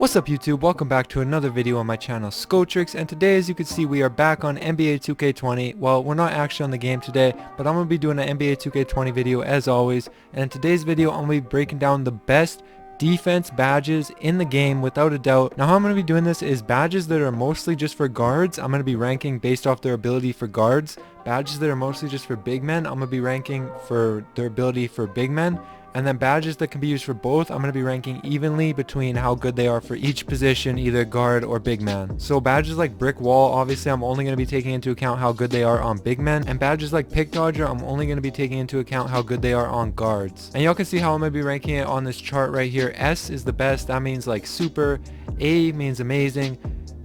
What's up YouTube, welcome back to another video on my channel Skotrix, and today as you can see we are back on NBA 2K20. Well, we're not actually on the game today, but I'm going to be doing an NBA 2K20 video as always, and in today's video I'm going to be breaking down the best defense badges in the game without a doubt. Now how I'm going to be doing this is badges that are mostly just for guards, I'm going to be ranking based off their ability for guards. Badges that are mostly just for big men, I'm going to be ranking for their ability for big men. And then badges that can be used for both, I'm going to be ranking evenly between how good they are for each position, either guard or big man. So badges like Brick Wall, obviously I'm only going to be taking into account how good they are on big men. And badges like Pick Dodger, I'm only going to be taking into account how good they are on guards. And y'all can see how I'm going to be ranking it on this chart right here. S is the best, that means like super. A means amazing.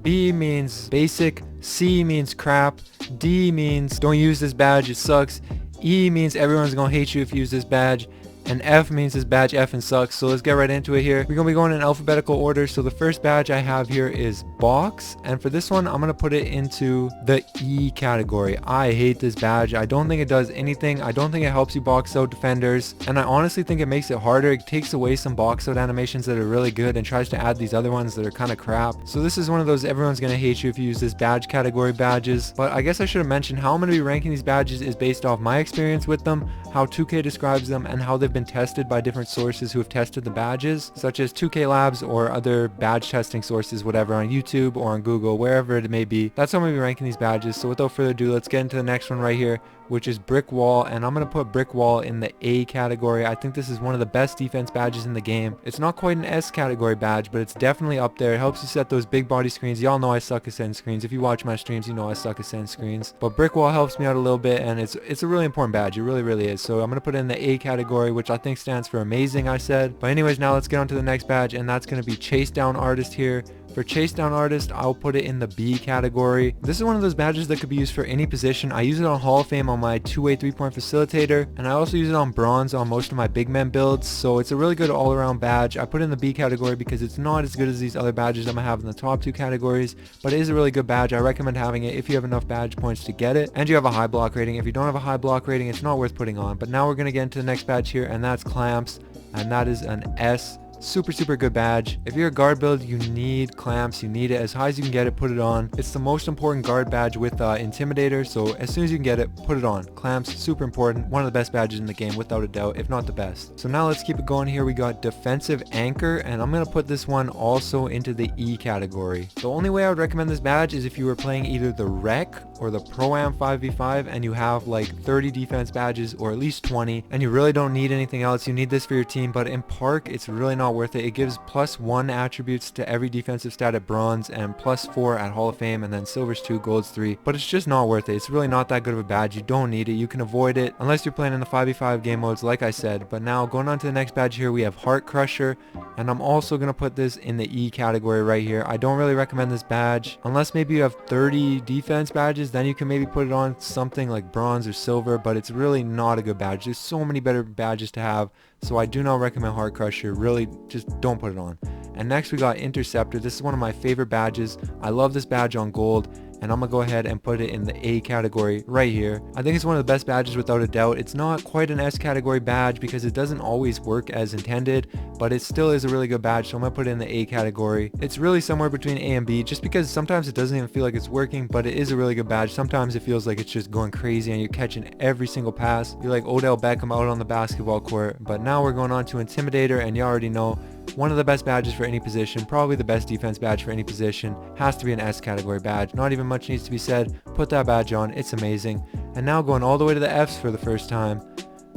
B means basic. C means crap. D means don't use this badge, it sucks. E means everyone's going to hate you if you use this badge. And F means this badge effing sucks. So let's get right into it here. We're going to be going in alphabetical order. So the first badge I have here is Box. And for this one, I'm going to put it into the E category. I hate this badge. I don't think it does anything. I don't think it helps you box out defenders. And I honestly think it makes it harder. It takes away some box out animations that are really good and tries to add these other ones that are kind of crap. So this is one of those everyone's going to hate you if you use this badge category badges. But I guess I should have mentioned how I'm going to be ranking these badges is based off my experience with them, how 2K describes them, and how they've been tested by different sources who have tested the badges, such as 2K Labs or other badge testing sources, whatever, on YouTube or on Google, wherever it may be. That's how I'm going to be ranking these badges. So without further ado, let's get into the next one right here, which is Brick Wall, and I'm going to put Brick Wall in the A category. I think this is one of the best defense badges in the game. It's not quite an S category badge, but it's definitely up there. It helps you set those big body screens. Y'all know I suck at setting screens. If you watch my streams, you know I suck at setting screens. But Brick Wall helps me out a little bit, and it's a really important badge. It really is. So I'm going to put it in the A category, which I think stands for amazing, I said. But anyways, now let's get on to the next badge, and that's going to be Chase Down Artist here. For Chase Down Artist, I'll put it in the B category. This is one of those badges that could be used for any position. I use it on Hall of Fame on my two-way three-point facilitator, and I also use it on bronze on most of my big men builds, so it's a really good all-around badge. I put it in the B category because it's not as good as these other badges I'm gonna have in the top two categories, but it is a really good badge. I recommend having it if you have enough badge points to get it, and you have a high block rating. If you don't have a high block rating, it's not worth putting on. But now we're gonna get into the next badge here, and that's Clamps, and that is an S. Super good badge. If you're a guard build, you need Clamps. You need it as high as you can get it, put it on. It's the most important guard badge with Intimidator, so as soon as you can get it, put it on. Clamps, super important. One of the best badges in the game without a doubt, if not the best. So now let's keep it going here. We got Defensive Anchor, and I'm going to put this one also into the E category. The only way I would recommend this badge is if you were playing either the Rec or the Pro-Am 5v5 and you have like 30 defense badges or at least 20 and you really don't need anything else. You need this for your team, but in Park it's really not worth it. It gives +1 attributes to every defensive stat at bronze and +4 at Hall of Fame, and then silver's 2, gold's 3, but it's just not worth it. It's really not that good of a badge. You don't need it. You can avoid it unless you're playing in the 5v5 game modes like I said. But now going on to the next badge here, we have Heart Crusher, and I'm also going to put this in the E category right here. I don't really recommend this badge unless maybe you have 30 defense badges, then you can maybe put it on something like bronze or silver, but it's really not a good badge. There's so many better badges to have, so I do not recommend Heart Crusher. Really, just don't put it on. And next we got Interceptor. This is one of my favorite badges. I love this badge on gold, and I'm gonna go ahead and put it in the A category right here. I think it's one of the best badges without a doubt. It's not quite an S category badge because it doesn't always work as intended, but it still is a really good badge, so I'm gonna put it in the A category. It's really somewhere between A and B just because sometimes it doesn't even feel like it's working, but it is a really good badge. Sometimes it feels like it's just going crazy and you're catching every single pass. You're like Odell Beckham out on the basketball court. But now we're going on to Intimidator, and you already know, one of the best badges for any position, probably the best defense badge for any position, has to be an S category badge. Not even much needs to be said. Put that badge on, it's amazing. And now going all the way to the Fs for the first time,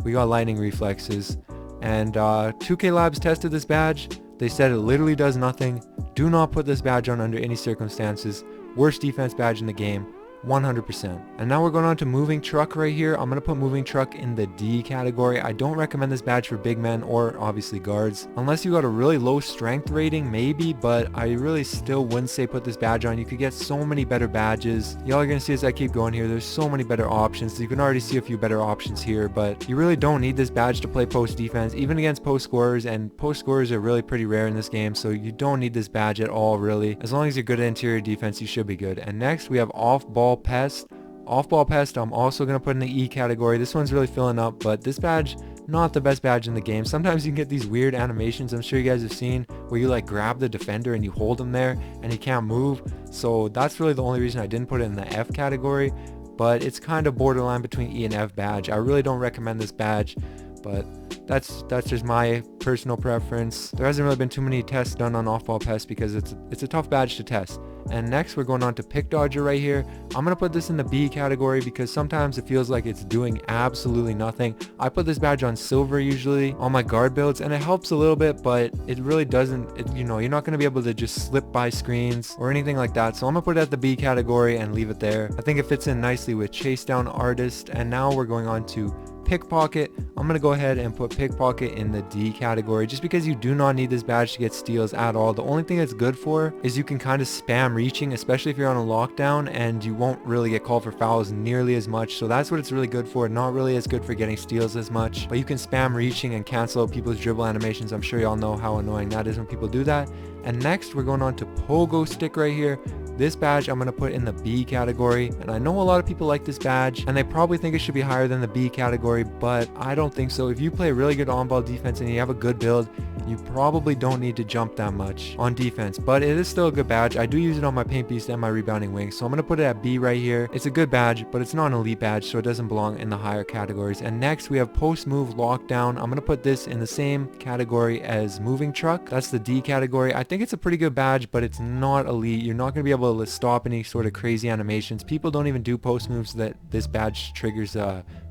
we got Lightning Reflexes. And 2K Labs tested this badge. They said it literally does nothing. Do not put this badge on under any circumstances. Worst defense badge in the game. 100%. And now we're going on to Moving Truck right here. I'm going to put Moving Truck in the D category. I don't recommend this badge for big men or obviously guards. Unless you got a really low strength rating, maybe, but I really still wouldn't say put this badge on. You could get so many better badges. Y'all are going to see as I keep going here, there's so many better options. So you can already see a few better options here, but you really don't need this badge to play post defense, even against post scorers, and post scorers are really pretty rare in this game, so you don't need this badge at all, really. As long as you're good at interior defense, you should be good. And next we have Ball Pest. Off-Ball Pest, I'm also going to put in the E category. This one's really filling up, but this badge not the best badge in the game. Sometimes you can get these weird animations I'm sure you guys have seen where you like grab the defender and you hold him there and he can't move. So that's really the only reason I didn't put it in the F category, but it's kind of borderline between E and F badge. I really don't recommend this badge, but that's just my personal preference. There hasn't really been too many tests done on Ball Pest because it's a tough badge to test. And next we're going on to Pick Dodger right here. I'm going to put this in the B category because sometimes it feels like it's doing absolutely nothing. I put this badge on silver usually on my guard builds and it helps a little bit, but it really doesn't, you know, you're not going to be able to just slip by screens or anything like that. So I'm going to put it at the B category and leave it there. I think it fits in nicely with Chase Down Artist. And now we're going on to Pickpocket. I'm going to go ahead and put Pickpocket in the D category just because you do not need this badge to get steals at all. The only thing it's good for is you can kind of spam reaching, especially if you're on a lockdown, and you won't really get called for fouls nearly as much. So that's what it's really good for. Not really as good for getting steals as much, but you can spam reaching and cancel out people's dribble animations. I'm sure y'all know how annoying that is when people do that. And next we're going on to Pogo Stick right here. This badge I'm going to put in the B category, and I know a lot of people like this badge and they probably think it should be higher than the B category, but I don't think so. If you play really good on-ball defense and you have a good build, you probably don't need to jump that much on defense, but it is still a good badge. I do use it on my Paint Beast and my Rebounding Wing, so I'm going to put it at B right here. It's a good badge, but it's not an elite badge, so it doesn't belong in the higher categories. And next we have Post Move Lockdown. I'm going to put this in the same category as Moving Truck. That's the D category. I think it's a pretty good badge, but it's not elite. You're not going to be able to stop any sort of crazy animations. People don't even do post moves that this badge triggers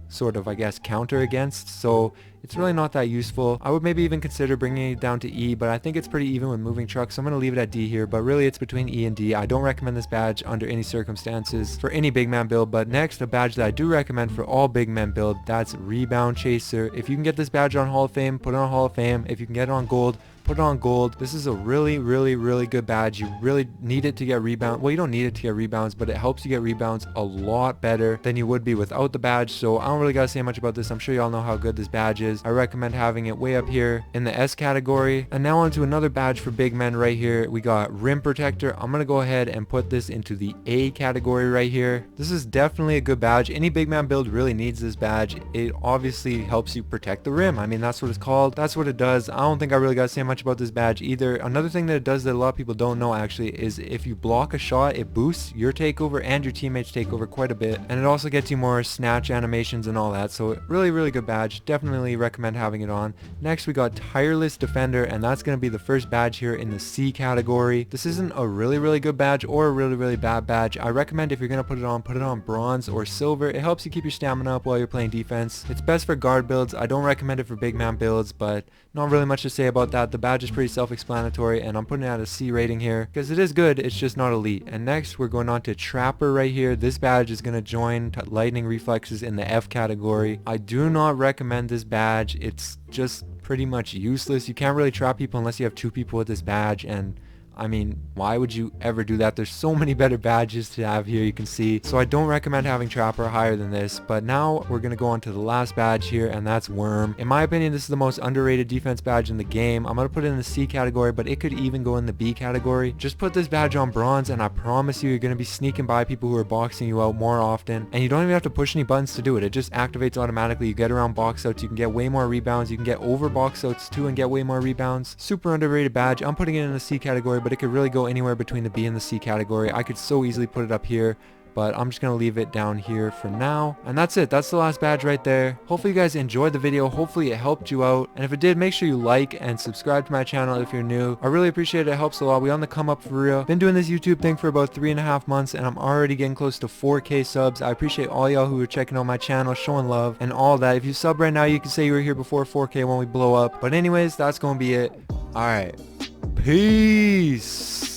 sort of, I guess, counter against, so it's really not that useful. I would maybe even consider bringing it down to E, but I think it's pretty even with Moving Truck, so I'm going to leave it at D here, but really it's between E and D. I don't recommend this badge under any circumstances for any big man build. But next, a badge that I do recommend for all big men build, that's Rebound Chaser. If you can get this badge on Hall of Fame, put it on Hall of Fame. If you can get it on Gold, put it on Gold. This is a really good badge. You really need it to get rebound. Well, you don't need it to get rebounds, but it helps you get rebounds a lot better than you would be without the badge. So I don't really gotta say much about this. I'm sure y'all know how good this badge is. I recommend having it way up here in the S category. And now on to another badge for big men right here. We got Rim Protector. I'm gonna go ahead and put this into the A category right here. This is definitely a good badge. Any big man build really needs this badge. It obviously helps you protect the rim. I mean, that's what it's called. That's what it does. I don't think I really gotta say much about this badge either. Another thing that it does that a lot of people don't know actually is if you block a shot, it boosts your takeover and your teammates takeover quite a bit, and it also gets you more snatch animations and all that. So really good badge. Definitely recommend having it on. Next we got Tireless Defender, and that's going to be the first badge here in the C category. This isn't a really good badge or a really bad badge. I recommend if you're going to put it on bronze or silver. It helps you keep your stamina up while you're playing defense. It's best for guard builds. I don't recommend it for big man builds, but not really much to say about that. The badge is pretty self-explanatory, and I'm putting it at a C rating here because it is good, it's just not elite. And next we're going on to Trapper right here. This badge is going to join Lightning Reflexes in the F category. I do not recommend this badge. It's just pretty much useless. You can't really trap people unless you have two people with this badge, and I mean, why would you ever do that? There's so many better badges to have here, you can see. So I don't recommend having Trapper higher than this. But now we're going to go on to the last badge here, and that's Worm. In my opinion, this is the most underrated defense badge in the game. I'm going to put it in the C category, but it could even go in the B category. Just put this badge on bronze, and I promise you, you're going to be sneaking by people who are boxing you out more often. And you don't even have to push any buttons to do it. It just activates automatically. You get around box outs, you can get way more rebounds. You can get over box outs too and get way more rebounds. Super underrated badge. I'm putting it in the C category, but it could really go anywhere between the B and the C category. I could so easily put it up here, but I'm just going to leave it down here for now. And that's it. That's the last badge right there. Hopefully you guys enjoyed the video. Hopefully it helped you out. And if it did, make sure you like and subscribe to my channel if you're new. I really appreciate it. It helps a lot. We on the come up for real. Been doing this YouTube thing for about 3.5 months, and I'm already getting close to 4K subs. I appreciate all y'all who are checking out my channel, showing love and all that. If you sub right now, you can say you were here before 4K when we blow up. But anyways, that's going to be it. Alright. Peace.